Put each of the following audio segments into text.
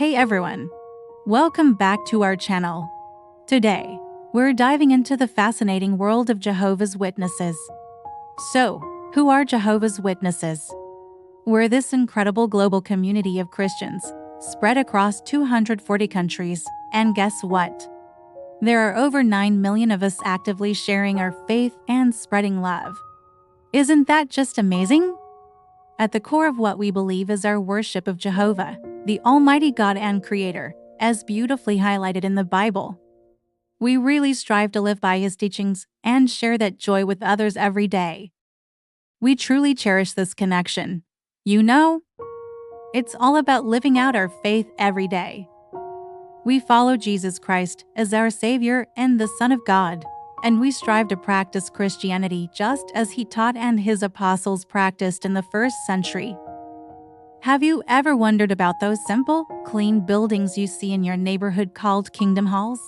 Hey everyone! Welcome back to our channel. Today, we're diving into the fascinating world of Jehovah's Witnesses. So, who are Jehovah's Witnesses? We're this incredible global community of Christians, spread across 240 countries, and guess what? There are over 9 million of us actively sharing our faith and spreading love. Isn't that just amazing? At the core of what we believe is our worship of Jehovah, the Almighty God and Creator, as beautifully highlighted in the Bible. We really strive to live by His teachings and share that joy with others every day. We truly cherish this connection. You know, it's all about living out our faith every day. We follow Jesus Christ as our Savior and the Son of God, and we strive to practice Christianity just as He taught and His apostles practiced in the first century. Have you ever wondered about those simple, clean buildings you see in your neighborhood called kingdom halls?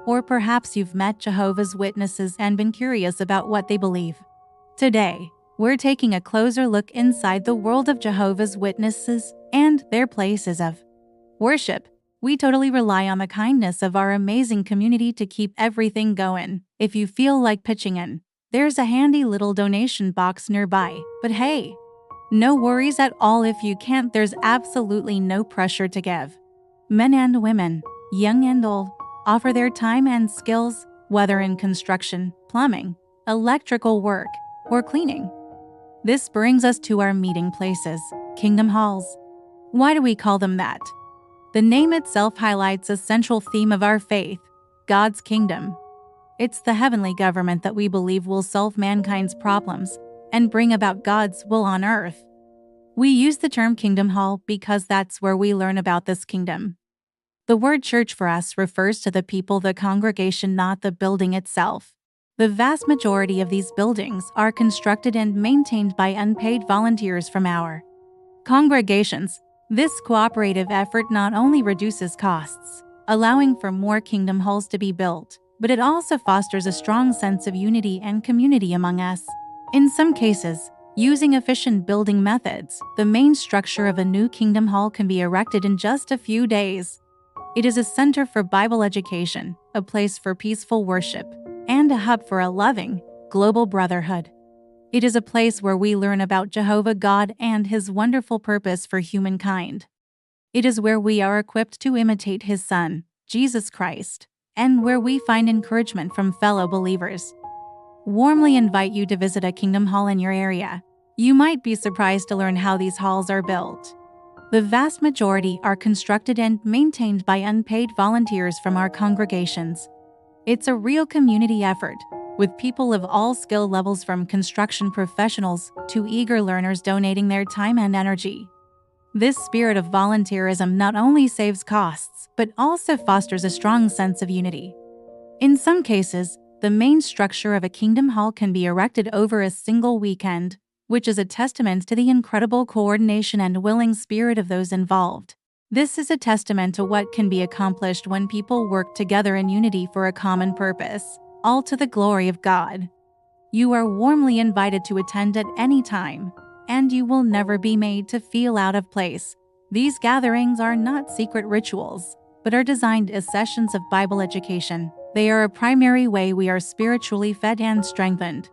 Or perhaps you've met Jehovah's Witnesses and been curious about what they believe. Today, we're taking a closer look inside the world of Jehovah's Witnesses and their places of worship. We totally rely on the kindness of our amazing community to keep everything going. If you feel like pitching in, there's a handy little donation box nearby. But hey, no worries at all if you can't. There's absolutely no pressure to give. Men and women, young and old, offer their time and skills, whether in construction, plumbing, electrical work, or cleaning. This brings us to our meeting places, kingdom halls. Why do we call them that? The name itself highlights a central theme of our faith, God's kingdom. It's the heavenly government that we believe will solve mankind's problems and bring about God's will on earth. We use the term kingdom hall because that's where we learn about this kingdom. The word church for us refers to the people, the congregation, not the building itself. The vast majority of these buildings are constructed and maintained by unpaid volunteers from our congregations. This cooperative effort not only reduces costs, allowing for more kingdom halls to be built, but it also fosters a strong sense of unity and community among us. In some cases, using efficient building methods, the main structure of a new kingdom hall can be erected in just a few days. It is a center for Bible education, a place for peaceful worship, and a hub for a loving, global brotherhood. It is a place where we learn about Jehovah God and His wonderful purpose for humankind. It is where we are equipped to imitate His Son, Jesus Christ, and where we find encouragement from fellow believers. Warmly invite you to visit a kingdom hall in your area. You might be surprised to learn how these halls are built. The vast majority are constructed and maintained by unpaid volunteers from our congregations. It's a real community effort, with people of all skill levels from construction professionals to eager learners donating their time and energy. This spirit of volunteerism not only saves costs, but also fosters a strong sense of unity. In some cases, the main structure of a kingdom hall can be erected over a single weekend, which is a testament to the incredible coordination and willing spirit of those involved. This is a testament to what can be accomplished when people work together in unity for a common purpose, all to the glory of God. You are warmly invited to attend at any time, and you will never be made to feel out of place. These gatherings are not secret rituals, but are designed as sessions of Bible education. They are a primary way we are spiritually fed and strengthened.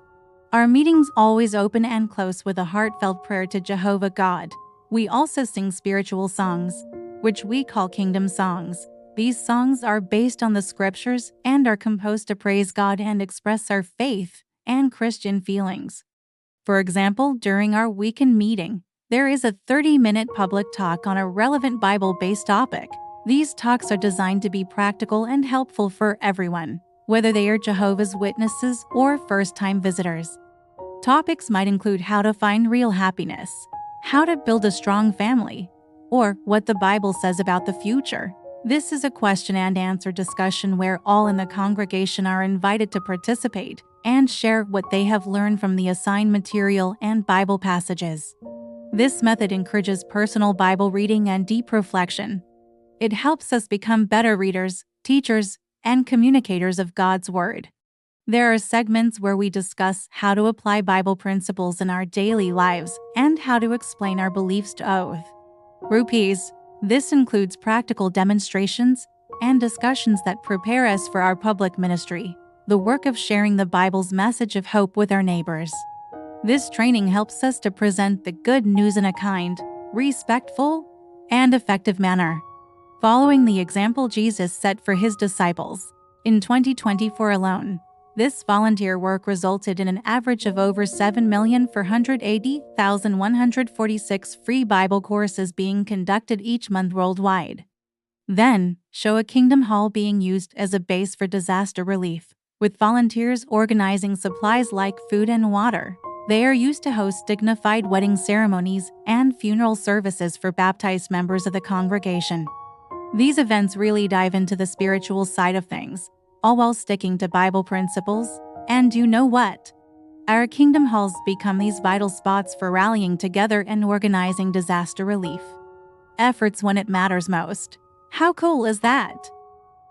Our meetings always open and close with a heartfelt prayer to Jehovah God. We also sing spiritual songs, which we call kingdom songs. These songs are based on the scriptures and are composed to praise God and express our faith and Christian feelings. For example, during our weekend meeting, there is a 30-minute public talk on a relevant Bible-based topic. These talks are designed to be practical and helpful for everyone, whether they are Jehovah's Witnesses or first-time visitors. Topics might include how to find real happiness, how to build a strong family, or what the Bible says about the future. This is a question and answer discussion where all in the congregation are invited to participate and share what they have learned from the assigned material and Bible passages. This method encourages personal Bible reading and deep reflection. It helps us become better readers, teachers, and communicators of God's Word. There are segments where we discuss how to apply Bible principles in our daily lives and how to explain our beliefs to oath. Rupees. This includes practical demonstrations and discussions that prepare us for our public ministry, the work of sharing the Bible's message of hope with our neighbors. This training helps us to present the good news in a kind, respectful, and effective manner, following the example Jesus set for his disciples. In 2024 alone, this volunteer work resulted in an average of over 7,480,146 free Bible courses being conducted each month worldwide. Then, show a kingdom hall being used as a base for disaster relief, with volunteers organizing supplies like food and water. They are used to host dignified wedding ceremonies and funeral services for baptized members of the congregation. These events really dive into the spiritual side of things, all while sticking to Bible principles. And you know what? Our kingdom halls become these vital spots for rallying together and organizing disaster relief efforts when it matters most. How cool is that?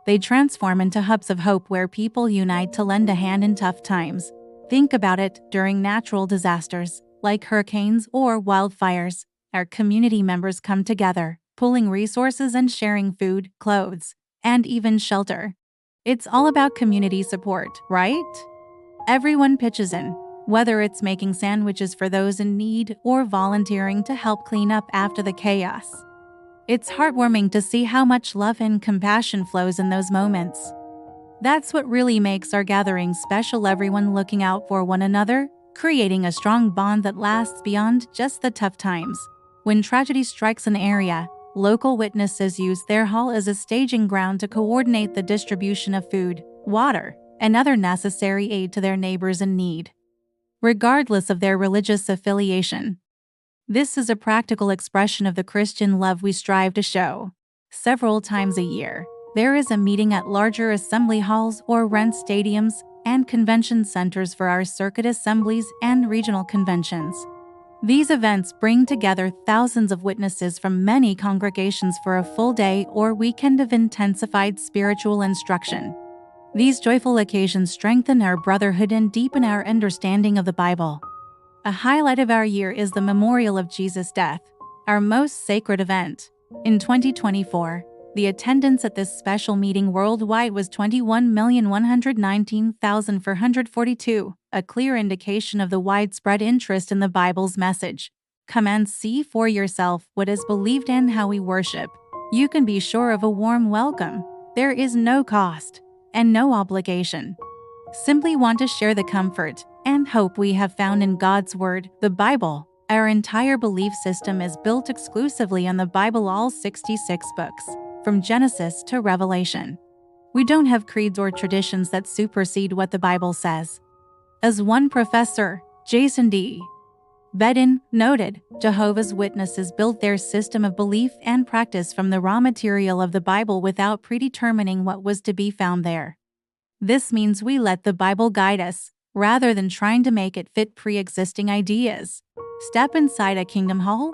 They transform into hubs of hope where people unite to lend a hand in tough times. Think about it during natural disasters, like hurricanes or wildfires. Our community members come together, pooling resources and sharing food, clothes, and even shelter. It's all about community support, right? Everyone pitches in, whether it's making sandwiches for those in need or volunteering to help clean up after the chaos. It's heartwarming to see how much love and compassion flows in those moments. That's what really makes our gatherings special, everyone looking out for one another, creating a strong bond that lasts beyond just the tough times. When tragedy strikes an area, local witnesses use their hall as a staging ground to coordinate the distribution of food, water, and other necessary aid to their neighbors in need, regardless of their religious affiliation. This is a practical expression of the Christian love we strive to show. Several times a year, there is a meeting at larger assembly halls or rent stadiums and convention centers for our circuit assemblies and regional conventions. These events bring together thousands of witnesses from many congregations for a full day or weekend of intensified spiritual instruction. These joyful occasions strengthen our brotherhood and deepen our understanding of the Bible. A highlight of our year is the memorial of Jesus' death, our most sacred event. In 2024, the attendance at this special meeting worldwide was 21,119,442, a clear indication of the widespread interest in the Bible's message. Come and see for yourself what is believed and how we worship. You can be sure of a warm welcome. There is no cost and no obligation. Simply want to share the comfort and hope we have found in God's Word, the Bible. Our entire belief system is built exclusively on the Bible, all 66 books, from Genesis to Revelation. We don't have creeds or traditions that supersede what the Bible says. As one professor, Jason D. Bedin, noted, Jehovah's Witnesses built their system of belief and practice from the raw material of the Bible without predetermining what was to be found there. This means we let the Bible guide us, rather than trying to make it fit pre-existing ideas. Step inside a kingdom hall,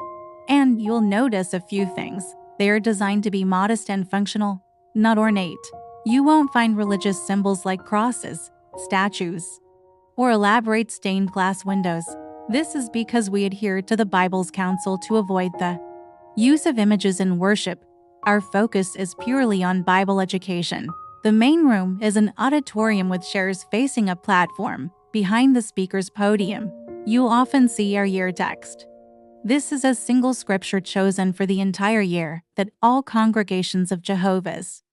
and you'll notice a few things. They are designed to be modest and functional, not ornate. You won't find religious symbols like crosses, statues, or elaborate stained glass windows. This is because we adhere to the Bible's counsel to avoid the use of images in worship. Our focus is purely on Bible education. The main room is an auditorium with chairs facing a platform. Behind the speaker's podium, you'll often see our year text. This is a single scripture chosen for the entire year that all congregations of Jehovah's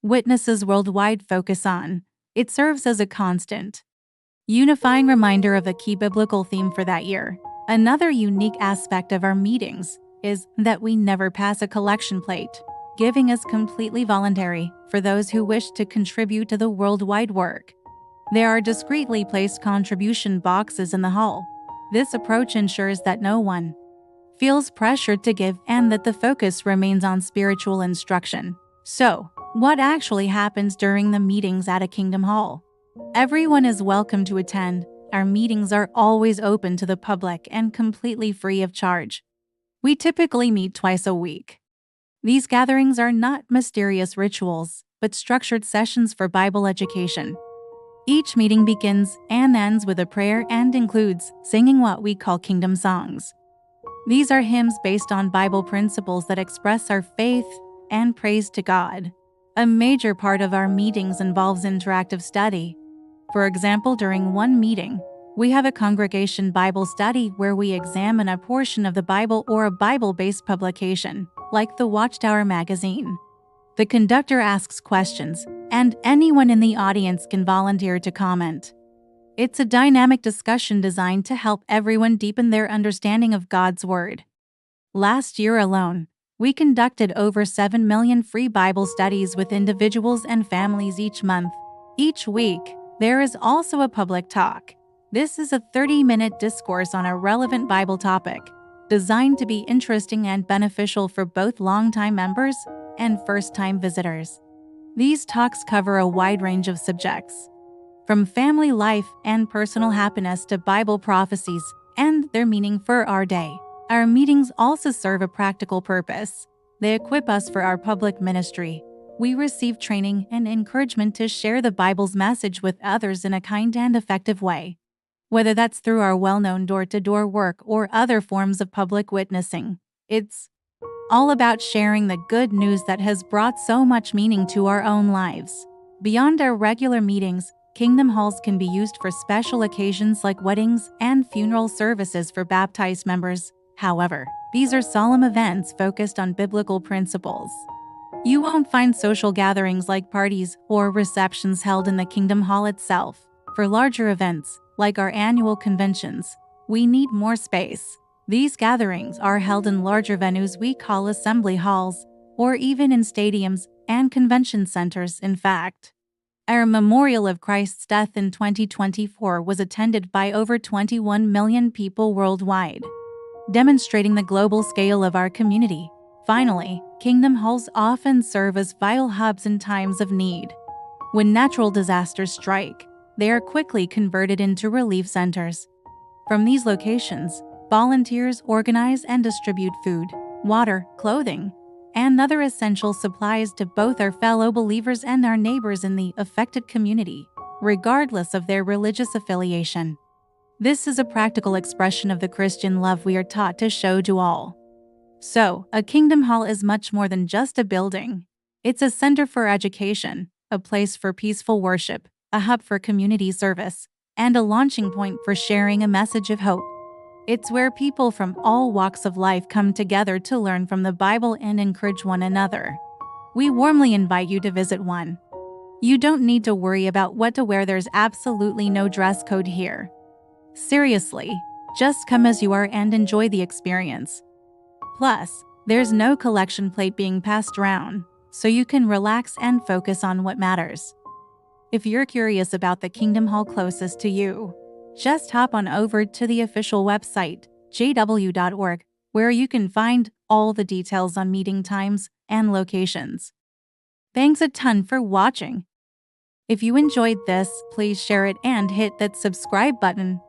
Witnesses worldwide focus on. It serves as a constant, unifying reminder of the key biblical theme for that year. Another unique aspect of our meetings is that we never pass a collection plate. Giving is completely voluntary for those who wish to contribute to the worldwide work. There are discreetly placed contribution boxes in the hall. This approach ensures that no one feels pressured to give and that the focus remains on spiritual instruction. So, what actually happens during the meetings at a kingdom hall? Everyone is welcome to attend. Our meetings are always open to the public and completely free of charge. We typically meet twice a week. These gatherings are not mysterious rituals, but structured sessions for Bible education. Each meeting begins and ends with a prayer and includes singing what we call kingdom songs. These are hymns based on Bible principles that express our faith and praise to God. A major part of our meetings involves interactive study. For example, during one meeting, we have a congregation Bible study where we examine a portion of the Bible or a Bible-based publication, like the Watchtower magazine. The conductor asks questions, and anyone in the audience can volunteer to comment. It's a dynamic discussion designed to help everyone deepen their understanding of God's Word. Last year alone, we conducted over 7 million free Bible studies with individuals and families each month. Each week, there is also a public talk. This is a 30-minute discourse on a relevant Bible topic, designed to be interesting and beneficial for both longtime members and first-time visitors. These talks cover a wide range of subjects, from family life and personal happiness to Bible prophecies and their meaning for our day. Our meetings also serve a practical purpose. They equip us for our public ministry. We receive training and encouragement to share the Bible's message with others in a kind and effective way, whether that's through our well-known door-to-door work or other forms of public witnessing. It's all about sharing the good news that has brought so much meaning to our own lives. Beyond our regular meetings, Kingdom halls can be used for special occasions like weddings and funeral services for baptized members. However, these are solemn events focused on biblical principles. You won't find social gatherings like parties or receptions held in the Kingdom Hall itself. For larger events, like our annual conventions, we need more space. These gatherings are held in larger venues we call assembly halls, or even in stadiums and convention centers. In fact, our memorial of Christ's death in 2024 was attended by over 21 million people worldwide, demonstrating the global scale of our community. Finally, Kingdom halls often serve as vital hubs in times of need. When natural disasters strike, they are quickly converted into relief centers. From these locations, volunteers organize and distribute food, water, clothing, and other essential supplies to both our fellow believers and our neighbors in the affected community, regardless of their religious affiliation. This is a practical expression of the Christian love we are taught to show to all. So, a Kingdom hall is much more than just a building. It's a center for education, a place for peaceful worship, a hub for community service, and a launching point for sharing a message of hope. It's where people from all walks of life come together to learn from the Bible and encourage one another. We warmly invite you to visit one. You don't need to worry about what to wear. There's absolutely no dress code here. Seriously, just come as you are and enjoy the experience. Plus, there's no collection plate being passed around, so you can relax and focus on what matters. If you're curious about the Kingdom Hall closest to you, just hop on over to the official website, jw.org, where you can find all the details on meeting times and locations. Thanks a ton for watching. If you enjoyed this, please share it and hit that subscribe button.